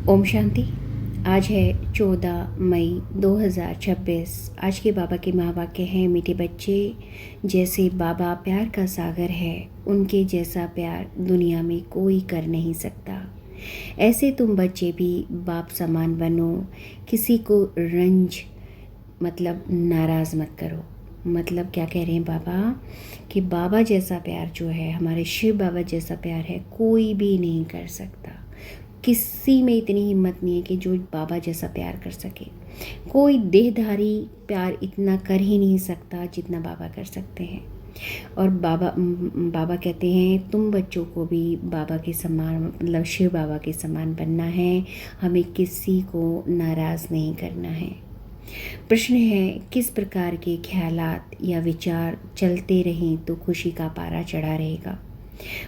ओम शांति। आज है 14 मई 2026। आज के बाबा के महावाक्य हैं, मीठे बच्चे, जैसे बाबा प्यार का सागर है, उनके जैसा प्यार दुनिया में कोई कर नहीं सकता। ऐसे तुम बच्चे भी बाप समान बनो, किसी को रंज मतलब नाराज़ मत करो। मतलब क्या कह रहे हैं बाबा कि बाबा जैसा प्यार जो है, हमारे शिव बाबा जैसा प्यार है, कोई भी नहीं कर सकता। किसी में इतनी हिम्मत नहीं है कि जो बाबा जैसा प्यार कर सके। कोई देहधारी प्यार इतना कर ही नहीं सकता जितना बाबा कर सकते हैं। और बाबा कहते हैं तुम बच्चों को भी बाबा के समान मतलब शिव बाबा के समान बनना है, हमें किसी को नाराज़ नहीं करना है। प्रश्न है, किस प्रकार के ख्यालात या विचार चलते रहें तो खुशी का पारा चढ़ा रहेगा।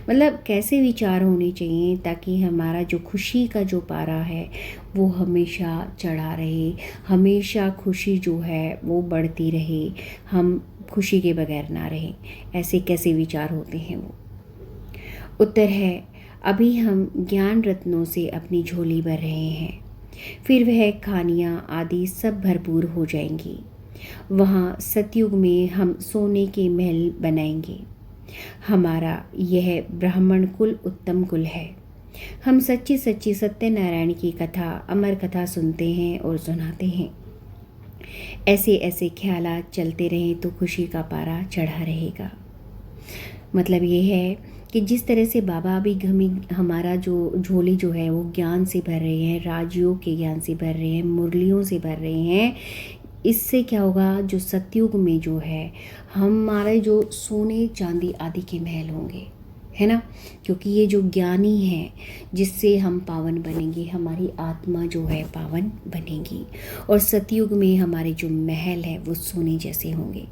मतलब कैसे विचार होने चाहिए ताकि हमारा जो खुशी का जो पारा है वो हमेशा चढ़ा रहे, हमेशा खुशी जो है वो बढ़ती रहे, हम खुशी के बगैर ना रहें। ऐसे कैसे विचार होते हैं वो। उत्तर है, अभी हम ज्ञान रत्नों से अपनी झोली भर रहे हैं, फिर वह खानियाँ आदि सब भरपूर हो जाएंगी। वहाँ सतयुग में हम सोने के महल बनाएंगे। हमारा यह ब्राह्मण कुल उत्तम कुल है। हम सच्ची सच्ची सत्यनारायण की कथा, अमर कथा सुनते हैं और सुनाते हैं। ऐसे ऐसे ख्यालात चलते रहें तो खुशी का पारा चढ़ा रहेगा। मतलब ये है कि जिस तरह से बाबा अभी हमारा जो झोली जो है वो ज्ञान से भर रहे हैं, राजयोग के ज्ञान से भर रहे हैं, मुरलियों से भर रहे हैं। इससे क्या होगा, जो सतयुग में जो है हमारे जो सोने चांदी आदि के महल होंगे, है ना। क्योंकि ये जो ज्ञानी है जिससे हम पावन बनेंगे, हमारी आत्मा जो है पावन बनेगी। और सतयुग में हमारे जो महल है वो सोने जैसे होंगे।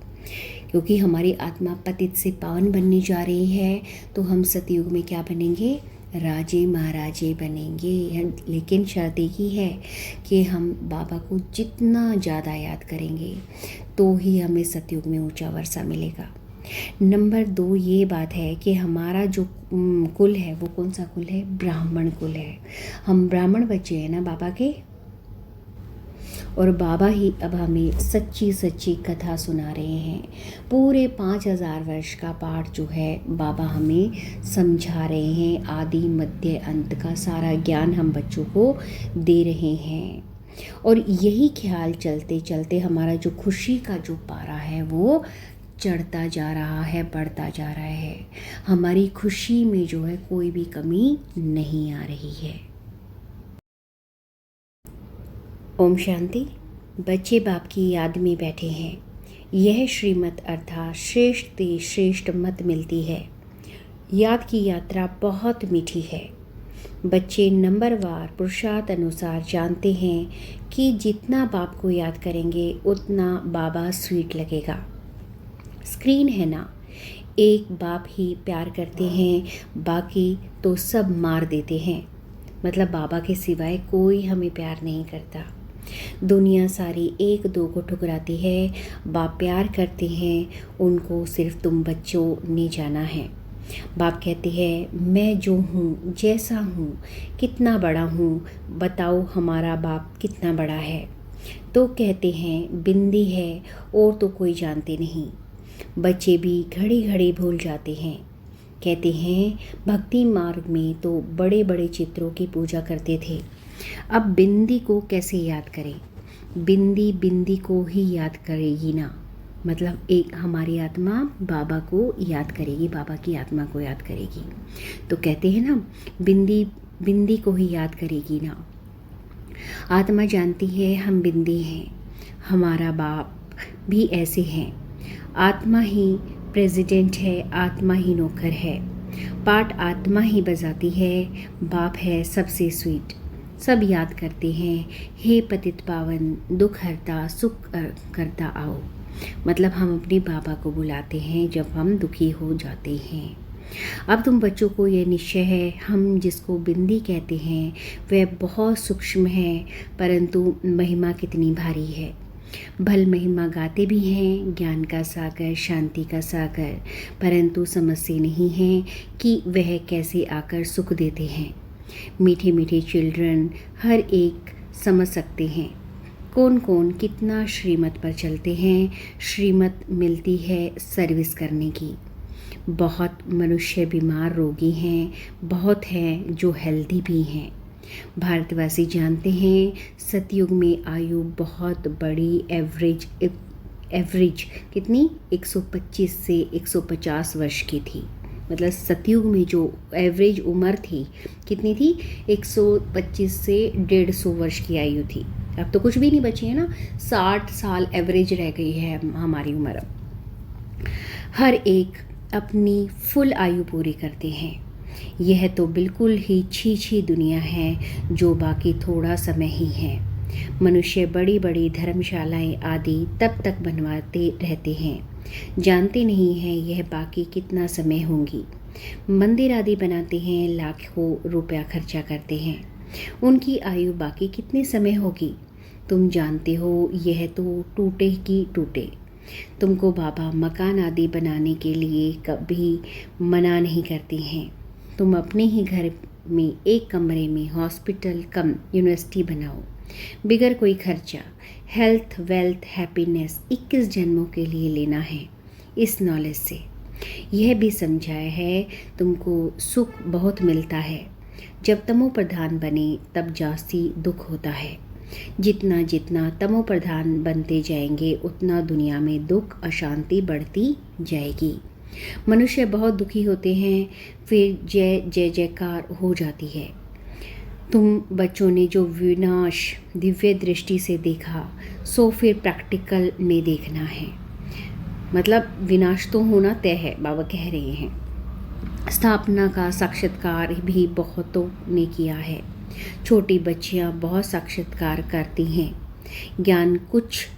क्योंकि हमारी आत्मा पतित से पावन बनने जा रही है, तो हम सतयुग में क्या बनेंगे, राजे महाराजे बनेंगे। लेकिन शर्त एक ही है कि हम बाबा को जितना ज़्यादा याद करेंगे तो ही हमें सतयुग में ऊंचा वर्षा मिलेगा। नंबर 2 ये बात है कि हमारा जो कुल है वो कौन सा कुल है, ब्राह्मण कुल है। हम ब्राह्मण बच्चे हैं ना बाबा के, और बाबा ही अब हमें सच्ची सच्ची कथा सुना रहे हैं। पूरे 5000 वर्ष का पाठ जो है बाबा हमें समझा रहे हैं। आदि मध्य अंत का सारा ज्ञान हम बच्चों को दे रहे हैं। और यही ख्याल चलते चलते हमारा जो खुशी का जो पारा है वो चढ़ता जा रहा है, बढ़ता जा रहा है। हमारी खुशी में जो है कोई भी कमी नहीं आ रही है। ओम शांति। बच्चे बाप की याद में बैठे हैं। यह श्रीमत अर्थात श्रेष्ठ ते श्रेष्ठ मत मिलती है। याद की यात्रा बहुत मीठी है। बच्चे नंबरवार पुरुषार्थ अनुसार जानते हैं कि जितना बाप को याद करेंगे उतना बाबा स्वीट लगेगा। स्क्रीन है ना, एक बाप ही प्यार करते हैं, बाकी तो सब मार देते हैं। मतलब बाबा के सिवाय कोई हमें प्यार नहीं करता। दुनिया सारी एक दो को ठुकराती है, बाप प्यार करते हैं, उनको सिर्फ तुम बच्चों ने जाना है। बाप कहते हैं मैं जो हूँ, जैसा हूँ, कितना बड़ा हूँ, बताओ हमारा बाप कितना बड़ा है। तो कहते हैं बिंदी है और तो कोई जानते नहीं। बच्चे भी घड़ी घड़ी भूल जाते हैं। कहते हैं भक्ति मार्ग में तो बड़े बड़े चित्रों की पूजा करते थे, अब बिंदी को कैसे याद करें। बिंदी बिंदी को ही याद करेगी ना। मतलब एक हमारी आत्मा बाबा को याद करेगी, बाबा की आत्मा को याद करेगी। तो कहते हैं ना बिंदी बिंदी को ही याद करेगी ना। आत्मा जानती है हम बिंदी हैं, हमारा बाप भी ऐसे हैं। आत्मा ही प्रेसिडेंट है, आत्मा ही नौकर है, पाठ आत्मा ही बजाती है। बाप है सबसे स्वीट, सब याद करते हैं, हे पतित पावन, दुख हरता सुख करता आओ। मतलब हम अपने बाबा को बुलाते हैं जब हम दुखी हो जाते हैं। अब तुम बच्चों को ये निश्चय है, हम जिसको बिंदी कहते हैं वह बहुत सूक्ष्म है, परंतु महिमा कितनी भारी है। भल महिमा गाते भी हैं, ज्ञान का सागर, शांति का सागर, परंतु समझते नहीं हैं कि वह कैसे आकर सुख देते हैं। मीठे मीठे चिल्ड्रन हर एक समझ सकते हैं कौन कौन कितना श्रीमत पर चलते हैं। श्रीमत मिलती है सर्विस करने की। बहुत मनुष्य बीमार रोगी हैं, बहुत हैं जो हेल्दी भी हैं। भारतवासी जानते हैं सतयुग में आयु बहुत बड़ी एवरेज कितनी 125 से 150 वर्ष की थी। मतलब सतयुग में जो एवरेज उम्र थी कितनी थी, 125 से 150 वर्ष की आयु थी। अब तो कुछ भी नहीं बची है ना, 60 साल एवरेज रह गई है हमारी उम्र। हर एक अपनी फुल आयु पूरी करते हैं। यह तो बिल्कुल ही छी दुनिया है जो बाकी थोड़ा समय ही है। मनुष्य बड़ी बड़ी धर्मशालाएं आदि तब तक बनवाते रहते हैं, जानते नहीं हैं यह बाकी कितना समय होंगी। मंदिर आदि बनाते हैं, लाखों रुपया खर्चा करते हैं, उनकी आयु बाकी कितने समय होगी। तुम जानते हो यह तो टूटे की टूटे। तुमको बाबा मकान आदि बनाने के लिए कभी मना नहीं करते हैं। तुम अपने ही घर में एक कमरे में हॉस्पिटल कम यूनिवर्सिटी बनाओ, बिगर कोई खर्चा। हेल्थ वेल्थ हैप्पीनेस 21 जन्मों के लिए लेना है। इस नॉलेज से यह भी समझाया है तुमको सुख बहुत मिलता है। जब तमो प्रधान बने तब जास्ती दुख होता है। जितना जितना तमो प्रधान बनते जाएंगे उतना दुनिया में दुख अशांति बढ़ती जाएगी। मनुष्य बहुत दुखी होते हैं, फिर जय जय जयकार हो जाती है। तुम बच्चों ने जो विनाश दिव्य दृष्टि से देखा सो फिर प्रैक्टिकल में देखना है। मतलब विनाश तो होना तय है, बाबा कह रहे हैं। स्थापना का साक्षात्कार भी बहुतों ने किया है। छोटी बच्चियां बहुत साक्षात्कार करती हैं। ज्ञान कुछ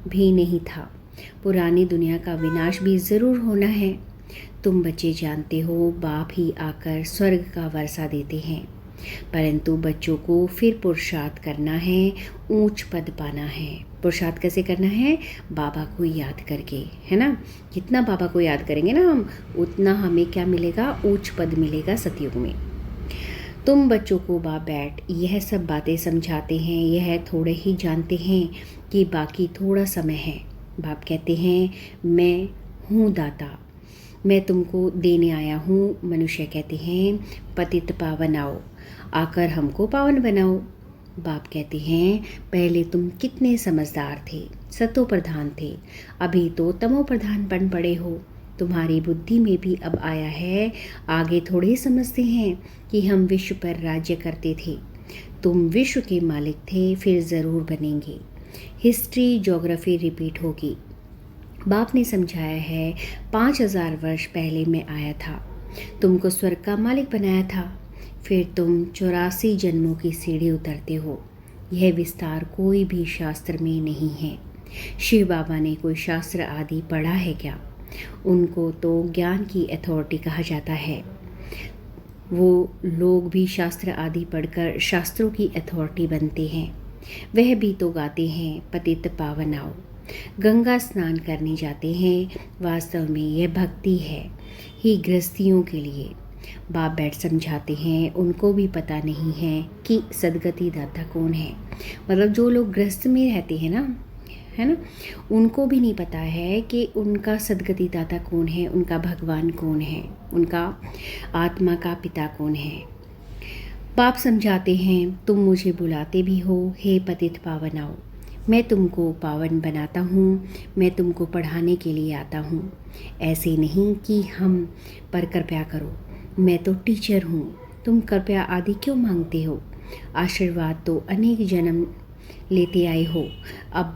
भी नहीं था। पुरानी दुनिया का विनाश भी ज़रूर होना है। तुम बच्चे जानते हो बाप ही आकर स्वर्ग का वर्षा देते हैं, परंतु बच्चों को फिर पुरुषार्थ करना है, ऊंच पद पाना है। पुरुषार्थ कैसे करना है? बाबा को याद करके, है ना। जितना बाबा को याद करेंगे ना हम, उतना हमें क्या मिलेगा? ऊंच पद मिलेगा सतयुग में। तुम बच्चों को बाप बैठ यह सब बातें समझाते हैं, यह थोड़े ही जानते हैं कि बाकी थोड़ा समय है। बाप कहते हैं मैं हूँ दाता, मैं तुमको देने आया हूँ। मनुष्य कहते हैं पतित पावन आओ, आकर हमको पावन बनाओ। बाप कहते हैं पहले तुम कितने समझदार थे, सतो प्रधान थे, अभी तो तमो प्रधान बन पड़े हो। तुम्हारी बुद्धि में भी अब आया है, आगे थोड़े समझते हैं कि हम विश्व पर राज्य करते थे। तुम विश्व के मालिक थे, फिर ज़रूर बनेंगे। हिस्ट्री ज्योग्राफी रिपीट होगी। बाप ने समझाया है 5000 वर्ष पहले मैं आया था, तुमको स्वर्ग का मालिक बनाया था, फिर तुम 84 जन्मों की सीढ़ी उतरते हो। यह विस्तार कोई भी शास्त्र में नहीं है। शिव बाबा ने कोई शास्त्र आदि पढ़ा है क्या? उनको तो ज्ञान की अथॉरिटी कहा जाता है। वो लोग भी शास्त्र आदि पढ़कर शास्त्रों की अथॉरिटी बनते हैं। वह भी तो गाते हैं पतित पावन आओ, गंगा स्नान करने जाते हैं। वास्तव में यह भक्ति है ही गृहस्थियों के लिए। बाप बैठ समझाते हैं उनको भी पता नहीं है कि सदगति दाता कौन है। मतलब जो लोग गृहस्थ में रहते हैं ना, है ना, उनको भी नहीं पता है कि उनका सदगति दाता कौन है, उनका भगवान कौन है, उनका आत्मा का पिता कौन है। बाप समझाते हैं तुम मुझे बुलाते भी हो, हे पतित पावन आओ, मैं तुमको पावन बनाता हूँ, मैं तुमको पढ़ाने के लिए आता हूँ। ऐसे नहीं कि हम पर कृपया करो, मैं तो टीचर हूँ, तुम कृपया आदि क्यों मांगते हो? आशीर्वाद तो अनेक जन्म लेते आए हो। अब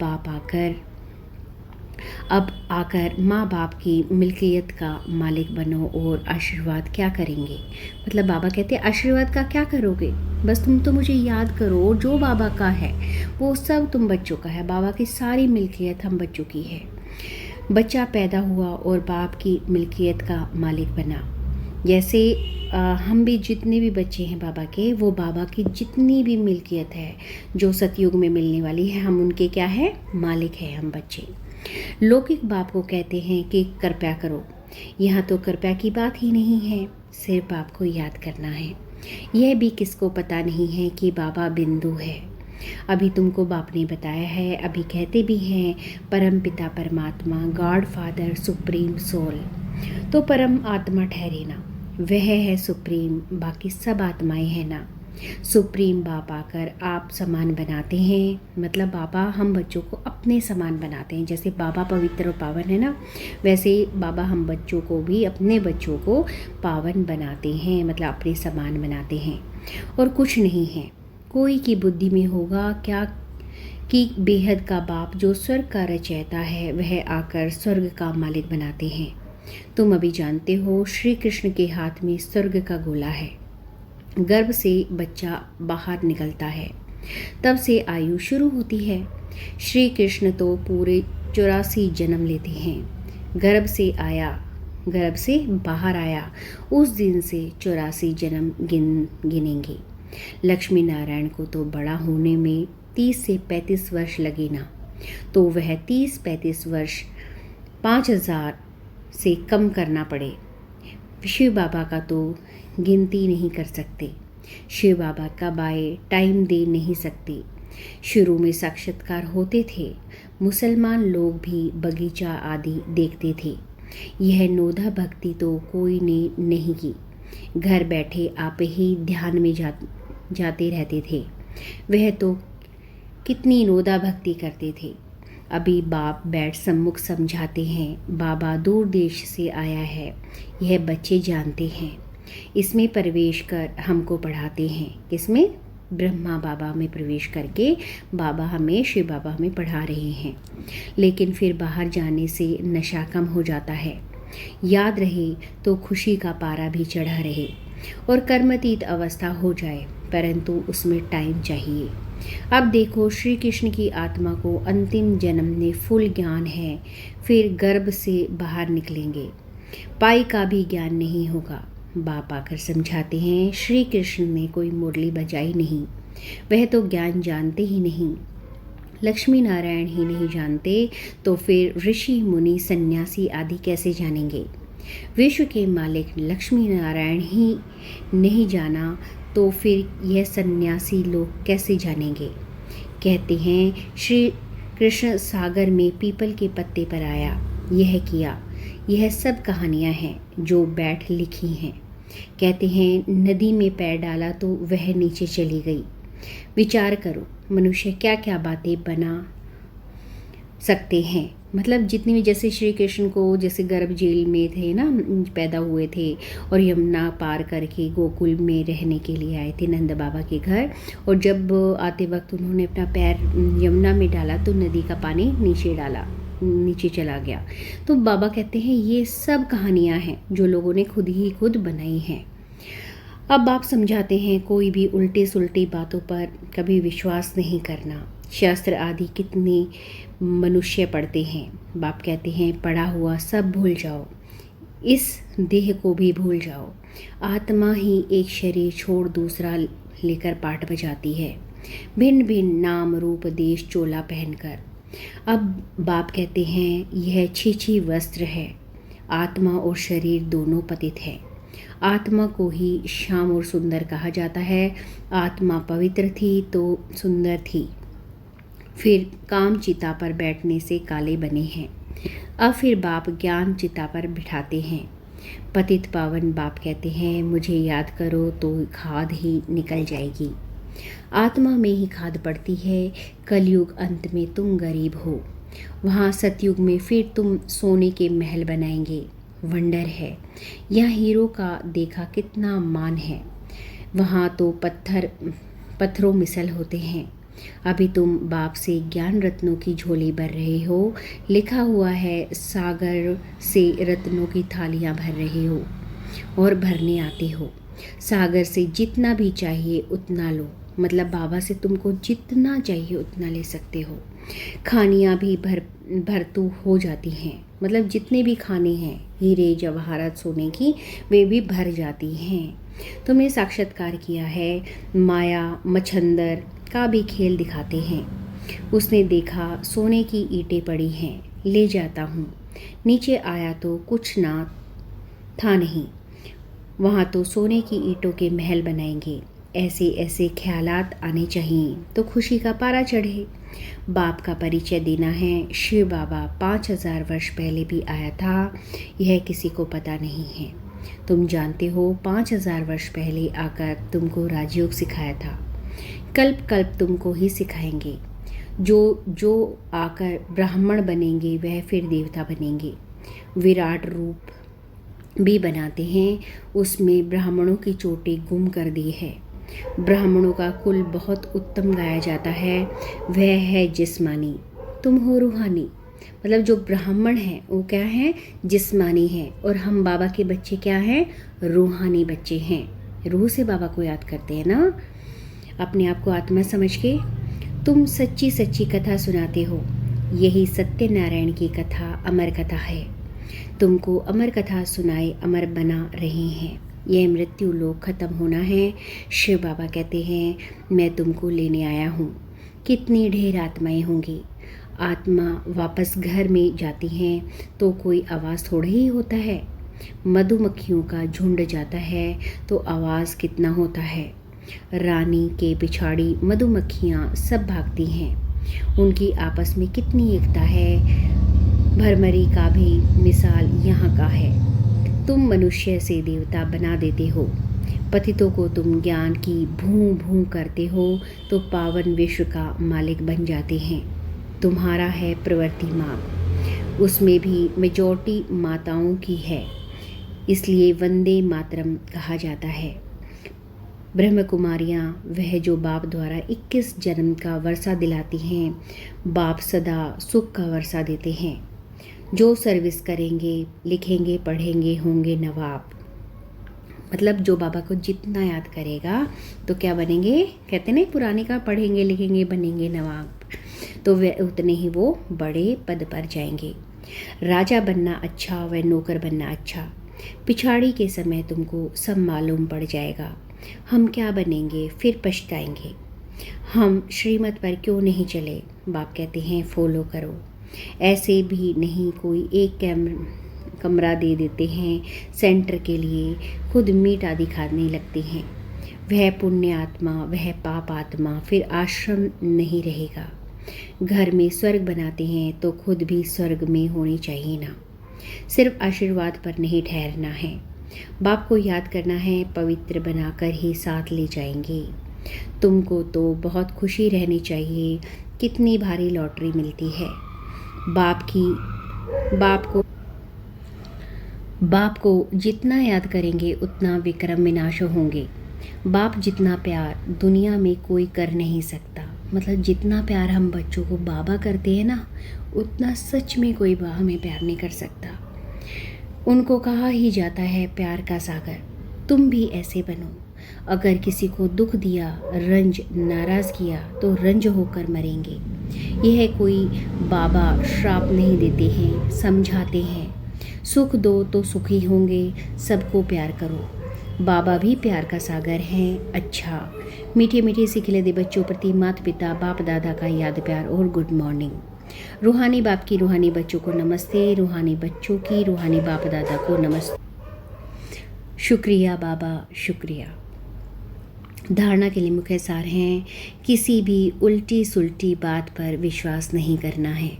आकर माँ बाप की मिल्कियत का मालिक बनो और आशीर्वाद क्या करेंगे? मतलब बाबा कहते हैं आशीर्वाद का क्या करोगे? बस तुम तो मुझे याद करो, जो बाबा का है वो सब तुम बच्चों का है। बाबा की सारी मिल्कियत हम बच्चों की है। बच्चा पैदा हुआ और बाप की मिल्कियत का मालिक बना। जैसे हम भी जितने भी बच्चे हैं बाबा के, वो बाबा की जितनी भी मिल्कियत है जो सतयुग में मिलने वाली है, हम उनके क्या है? मालिक है हम बच्चे। लौकिक बाप को कहते हैं कि कृपया करो, यहाँ तो कृपया की बात ही नहीं है, सिर्फ आपको याद करना है। यह भी किसको पता नहीं है कि बाबा बिंदु है। अभी तुमको बाप ने बताया है, अभी कहते भी हैं परम पिता परमात्मा, गॉड फादर, सुप्रीम सोल। तो परम आत्मा ठहरे ना, वह है सुप्रीम, बाकी सब आत्माएं हैं ना। सुप्रीम बाप आकर आप समान बनाते हैं, मतलब बाबा हम बच्चों को अपने समान बनाते हैं। जैसे बाबा पवित्र और पावन है ना, वैसे बाबा हम बच्चों को भी, अपने बच्चों को पावन बनाते हैं, मतलब अपने समान बनाते हैं। और कुछ नहीं है, कोई की बुद्धि में होगा क्या कि बेहद का बाप जो स्वर्ग का रचयिता है, वह आकर स्वर्ग का मालिक बनाते हैं। तुम अभी जानते हो श्री कृष्ण के हाथ में स्वर्ग का गोला है। गर्भ से बच्चा बाहर निकलता है, तब से आयु शुरू होती है। श्री कृष्ण तो पूरे 84 जन्म लेते हैं। गर्भ से बाहर आया उस दिन से 84 जन्म गिनेंगे। लक्ष्मी नारायण को तो बड़ा होने में 30 से 35 वर्ष लगे ना, तो वह 30-35 वर्ष 5000 से कम करना पड़े। शिव बाबा का तो गिनती नहीं कर सकते। शिव बाबा कब आए टाइम दे नहीं सकते। शुरू में साक्षात्कार होते थे, मुसलमान लोग भी बगीचा आदि देखते थे। यह नोधा भक्ति तो कोई ने नहीं की। घर बैठे आप ही ध्यान में जाते रहते थे। वह तो कितनी नोदा भक्ति करते थे। अभी बाप बैठ सम्मुख समझाते हैं। बाबा दूर देश से आया है, यह बच्चे जानते हैं। इसमें प्रवेश कर हमको पढ़ाते हैं। किसमें? ब्रह्मा बाबा में प्रवेश करके बाबा हमें, शिव बाबा हमें पढ़ा रहे हैं। लेकिन फिर बाहर जाने से नशा कम हो जाता है। याद रहे तो खुशी का पारा भी चढ़ा रहे और कर्मातीत अवस्था हो जाए, परंतु उसमें टाइम चाहिए। अब देखो श्री कृष्ण की आत्मा को अंतिम जन्म में फुल ज्ञान है, फिर गर्भ से बाहर निकलेंगे, पाई का भी ज्ञान नहीं होगा। बाप आकर समझाते हैं श्री कृष्ण ने कोई मुरली बजाई नहीं, वह तो ज्ञान जानते ही नहीं। लक्ष्मी नारायण ही नहीं जानते तो फिर ऋषि मुनि सन्यासी आदि कैसे जानेंगे। विश्व के मालिक लक्ष्मी नारायण ही नहीं जाना तो फिर यह सन्यासी लोग कैसे जानेंगे। कहते हैं श्री कृष्ण सागर में पीपल के पत्ते पर आया, यह किया, यह सब कहानियाँ हैं जो बैठ लिखी हैं। कहते हैं नदी में पैर डाला तो वह नीचे चली गई। विचार करो मनुष्य क्या क्या बातें बना सकते हैं। मतलब जितनी भी, जैसे श्री कृष्ण को जैसे गर्भ जेल में थे ना, पैदा हुए थे और यमुना पार करके गोकुल में रहने के लिए आए थे नंद बाबा के घर, और जब आते वक्त उन्होंने अपना पैर यमुना में डाला तो नदी का पानी नीचे चला गया। तो बाबा कहते हैं ये सब कहानियाँ हैं जो लोगों ने खुद बनाई हैं। अब आप समझाते हैं कोई भी उल्टे सुल्टी बातों पर कभी विश्वास नहीं करना। शास्त्र आदि कितने मनुष्य पढ़ते हैं। बाप कहते हैं पढ़ा हुआ सब भूल जाओ, इस देह को भी भूल जाओ। आत्मा ही एक शरीर छोड़ दूसरा लेकर पाठ बजाती है, भिन्न भिन्न नाम रूप देश चोला पहनकर। अब बाप कहते हैं यह छीछी वस्त्र है। आत्मा और शरीर दोनों पतित है। आत्मा को ही श्याम और सुंदर कहा जाता है। आत्मा पवित्र थी तो सुंदर थी, फिर काम चिता पर बैठने से काले बने हैं। अब फिर बाप ज्ञान चिता पर बिठाते हैं। पतित पावन बाप कहते हैं मुझे याद करो तो खाद ही निकल जाएगी। आत्मा में ही खाद पड़ती है। कलयुग अंत में तुम गरीब हो, वहाँ सतयुग में फिर तुम सोने के महल बनाएंगे। वंडर है, यहाँ हीरो का देखा कितना मान है, वहाँ तो पत्थरों मिसल होते हैं। अभी तुम बाप से ज्ञान रत्नों की झोली भर रहे हो। लिखा हुआ है सागर से रत्नों की थालियाँ भर रहे हो और भरने आते हो। सागर से जितना भी चाहिए उतना लो, मतलब बाबा से तुमको जितना चाहिए उतना ले सकते हो। खानियाँ भी भरतू हो जाती हैं, मतलब जितने भी खाने हैं हीरे जवाहरात सोने की, वे भी भर जाती हैं। तुमने साक्षात्कार किया है। माया मच्छंदर का भी खेल दिखाते हैं। उसने देखा सोने की ईंटें पड़ी हैं, ले जाता हूँ। नीचे आया तो कुछ ना था नहीं, वहाँ तो सोने की ईंटों के महल बनाएंगे। ऐसे ऐसे ख्यालात आने चाहिए तो खुशी का पारा चढ़े। बाप का परिचय देना है। शिव बाबा 5000 वर्ष पहले भी आया था, यह किसी को पता नहीं है। तुम जानते हो 5000 वर्ष पहले आकर तुमको राजयोग सिखाया था। कल्प कल्प तुमको ही सिखाएंगे। जो जो आकर ब्राह्मण बनेंगे वह फिर देवता बनेंगे। विराट रूप भी बनाते हैं, उसमें ब्राह्मणों की चोटी गुम कर दी है। ब्राह्मणों का कुल बहुत उत्तम गाया जाता है, वह है जिस्मानी, तुम हो रूहानी। मतलब जो ब्राह्मण हैं वो क्या है, जिस्मानी है, और हम बाबा के बच्चे क्या हैं, रूहानी बच्चे हैं। रूह से बाबा को याद करते हैं ना, अपने आप को आत्मा समझ के। तुम सच्ची सच्ची कथा सुनाते हो, यही सत्यनारायण की कथा अमर कथा है। तुमको अमर कथा सुनाए अमर बना रहे हैं। यह मृत्यु लोक खत्म होना है। शिव बाबा कहते हैं मैं तुमको लेने आया हूँ। कितनी ढेर आत्माएं होंगी। आत्मा वापस घर में जाती हैं तो कोई आवाज़ थोड़ा ही होता है। मधुमक्खियों का झुंड जाता है तो आवाज़ कितना होता है। रानी के पिछाड़ी मधुमक्खियाँ सब भागती हैं। उनकी आपस में कितनी एकता है। भरमरी का भी मिसाल यहाँ का है। तुम मनुष्य से देवता बना देते हो। पतितों को तुम ज्ञान की भूं भूं करते हो तो पावन विश्व का मालिक बन जाते हैं। तुम्हारा है प्रवृत्ति मार्ग, उसमें भी मेजॉरिटी माताओं की है, इसलिए वंदे मातरम कहा जाता है। ब्रह्म कुमारियाँ वह जो बाप द्वारा 21 जन्म का वर्षा दिलाती हैं। बाप सदा सुख का वर्षा देते हैं। जो सर्विस करेंगे, लिखेंगे, पढ़ेंगे, होंगे नवाब। मतलब जो बाबा को जितना याद करेगा तो क्या बनेंगे, कहते नहीं पुराने का, पढ़ेंगे, लिखेंगे, बनेंगे नवाब, तो वे उतने ही वो बड़े पद पर जाएंगे। राजा बनना अच्छा व नौकर बनना अच्छा, पिछाड़ी के समय तुमको सब मालूम पड़ जाएगा। हम क्या बनेंगे फिर पछताएंगे। हम श्रीमत पर क्यों नहीं चले। बाप कहते हैं फॉलो करो। ऐसे भी नहीं कोई एक कमरा दे देते हैं सेंटर के लिए, खुद मीट आदि खाने लगते हैं। वह पुण्य आत्मा, वह पाप आत्मा, फिर आश्रम नहीं रहेगा। घर में स्वर्ग बनाते हैं तो खुद भी स्वर्ग में होनी चाहिए ना। सिर्फ आशीर्वाद पर नहीं ठहरना है। बाप को याद करना है, पवित्र बनाकर ही साथ ले जाएंगे। तुमको तो बहुत खुशी रहनी चाहिए। कितनी भारी लॉटरी मिलती है। बाप को जितना याद करेंगे उतना विक्रम विनाश होंगे। बाप जितना प्यार दुनिया में कोई कर नहीं सकता। मतलब जितना प्यार हम बच्चों को बाबा करते हैं ना, उतना सच में कोई हमें प्यार नहीं कर सकता। उनको कहा ही जाता है प्यार का सागर। तुम भी ऐसे बनो। अगर किसी को दुख दिया, रंज, नाराज़ किया तो रंज होकर मरेंगे। यह कोई बाबा श्राप नहीं देते हैं, समझाते हैं। सुख दो तो सुखी होंगे। सबको प्यार करो। बाबा भी प्यार का सागर हैं। अच्छा, मीठे मीठे से खिले दे बच्चों प्रति माता पिता बाप दादा का याद प्यार और गुड मॉर्निंग। रूहानी बाप की रूहानी बच्चों को नमस्ते। रूहानी बच्चों की रूहानी बाप दादा को नमस्ते। शुक्रिया बाबा, शुक्रिया। धारणा के लिए मुख्य सार हैं, किसी भी उल्टी सुल्टी बात पर विश्वास नहीं करना है।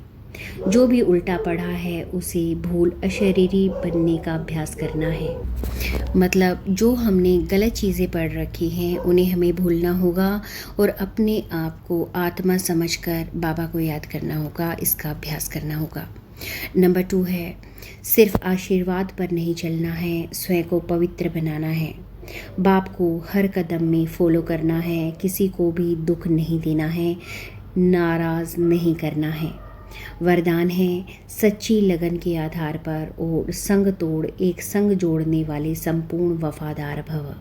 जो भी उल्टा पढ़ा है उसे भूल अशरीरी बनने का अभ्यास करना है। मतलब जो हमने गलत चीज़ें पढ़ रखी हैं उन्हें हमें भूलना होगा और अपने आप को आत्मा समझकर बाबा को याद करना होगा। इसका अभ्यास करना होगा। नंबर 2 है, सिर्फ आशीर्वाद पर नहीं चलना है, स्वयं को पवित्र बनाना है। बाप को हर कदम में फॉलो करना है। किसी को भी दुख नहीं देना है, नाराज़ नहीं करना है। वरदान है, सच्ची लगन के आधार पर और संग तोड़ एक संग जोड़ने वाले संपूर्ण वफादार भव।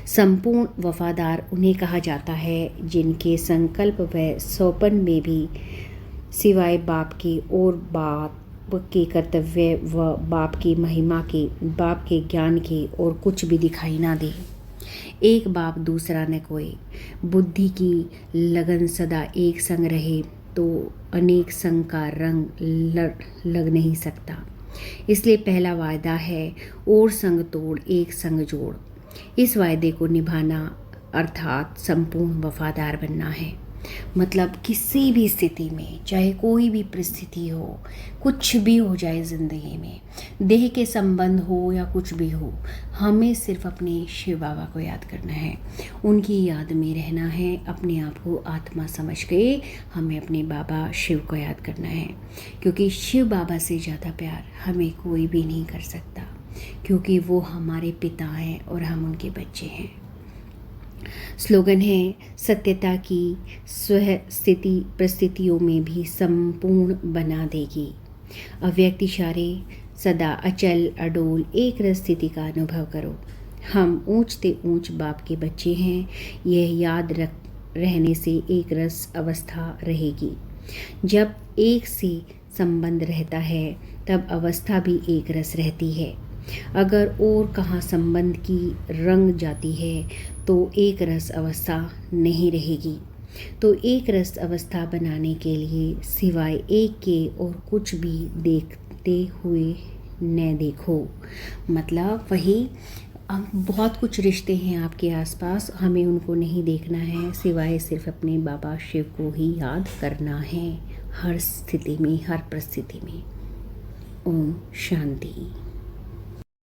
संपूर्ण वफादार उन्हें कहा जाता है जिनके संकल्प व सौपन में भी सिवाय बाप के और बाप के कर्तव्य व बाप की महिमा के, बाप के ज्ञान के और कुछ भी दिखाई ना दे। एक बाप दूसरा न कोई। बुद्धि की लगन सदा एक संग रहे तो अनेक संग का रंग लग नहीं सकता। इसलिए पहला वायदा है और संग तोड़ एक संग जोड़। इस वायदे को निभाना अर्थात संपूर्ण वफादार बनना है। मतलब किसी भी स्थिति में, चाहे कोई भी परिस्थिति हो, कुछ भी हो जाए ज़िंदगी में, देह के संबंध हो या कुछ भी हो, हमें सिर्फ अपने शिव बाबा को याद करना है, उनकी याद में रहना है। अपने आप को आत्मा समझ के हमें अपने बाबा शिव को याद करना है, क्योंकि शिव बाबा से ज़्यादा प्यार हमें कोई भी नहीं कर सकता, क्योंकि वो हमारे पिता हैं और हम उनके बच्चे हैं। स्लोगन है, सत्यता की स्व स्थिति परिस्थितियों में भी संपूर्ण बना देगी। अव्यक्त इशारे सदा अचल अडोल एक रस स्थिति का अनुभव करो। हम ऊंचते ऊंच बाप के बच्चे हैं, यह याद रहने से एक रस अवस्था रहेगी। जब एक से संबंध रहता है तब अवस्था भी एक रस रहती है। अगर और कहाँ संबंध की रंग जाती है तो एक रस अवस्था नहीं रहेगी। तो एक रस अवस्था बनाने के लिए सिवाय एक के और कुछ भी देखते हुए न देखो। मतलब वही, बहुत कुछ रिश्ते हैं आपके आसपास, हमें उनको नहीं देखना है, सिवाय सिर्फ अपने बाबा शिव को ही याद करना है, हर स्थिति में, हर परिस्थिति में। ओम शांति।